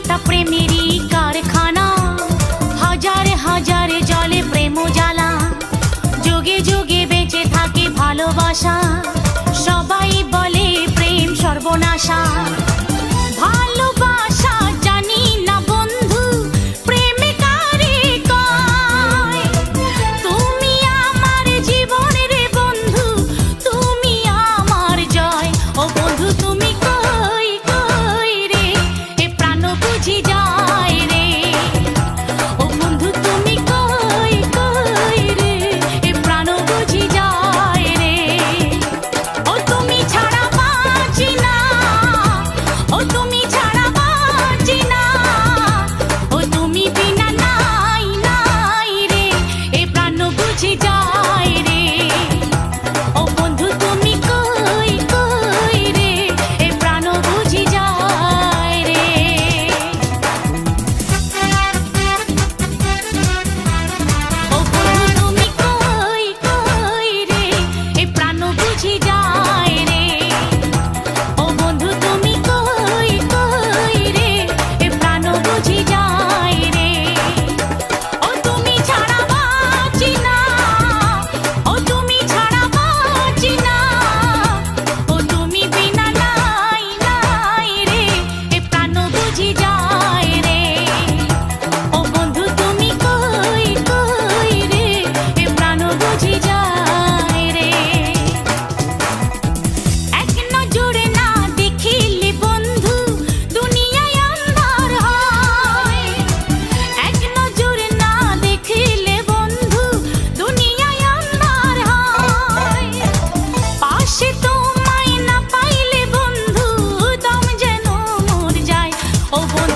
এটা প্রেমেরই কারখানা, হাজারে হাজারে জলে প্রেম জ্বালা, যুগে যুগে বেঁচে থাকে ভালোবাসা, সবাই বলে প্রেম সর্বনাশা। ভালোবাসা জানি না বন্ধু প্রেমে কারে কয়, তুমি আমার জীবন রে বন্ধু, তুমি আমার জয়। ও বন্ধু তুমি কই কই রে, এ প্রাণ বুঝি যায় রে। ও বন্ধু তুমি কই কই রে, এ প্রাণ বুঝি যায় রে। ও তুমি ছাড়া বাঁচি না, ও তুমি ছাড়া বাঁচি না, ও তুমি বিনা নাই নাই রে, এ প্রাণ বুঝি যায় রে। ও বন্ধু তুমি কই কই রে, এ প্রাণ বুঝি যায় রে। ও বন্ধু তুমি কই কই রে, এ প্রাণ বুঝি যায় রে। ও বন্ধু তুমি কই কই রে, এ প্রাণ বুঝি যায় রে। ও তুমি ছাড়া বাঁচি না, ও তুমি ছাড়া বাঁচি না, ও তুমি বিনা নাই নাই রে, এ প্রাণ বুঝি যায় রে। ও বন্ধু তুমি কই কই রে, এ প্রাণ বুঝি যায় রে। এক নজরে না দেখিলে বন্ধু দুনিয়ায় আন্ধার হয়, এক নজরে না দেখিলে বন্ধু দুনিয়ায় আন্ধার হয়। পাশে তোমায় না পাইলে বন্ধু দম যেন মর যায়। ও বন্ধু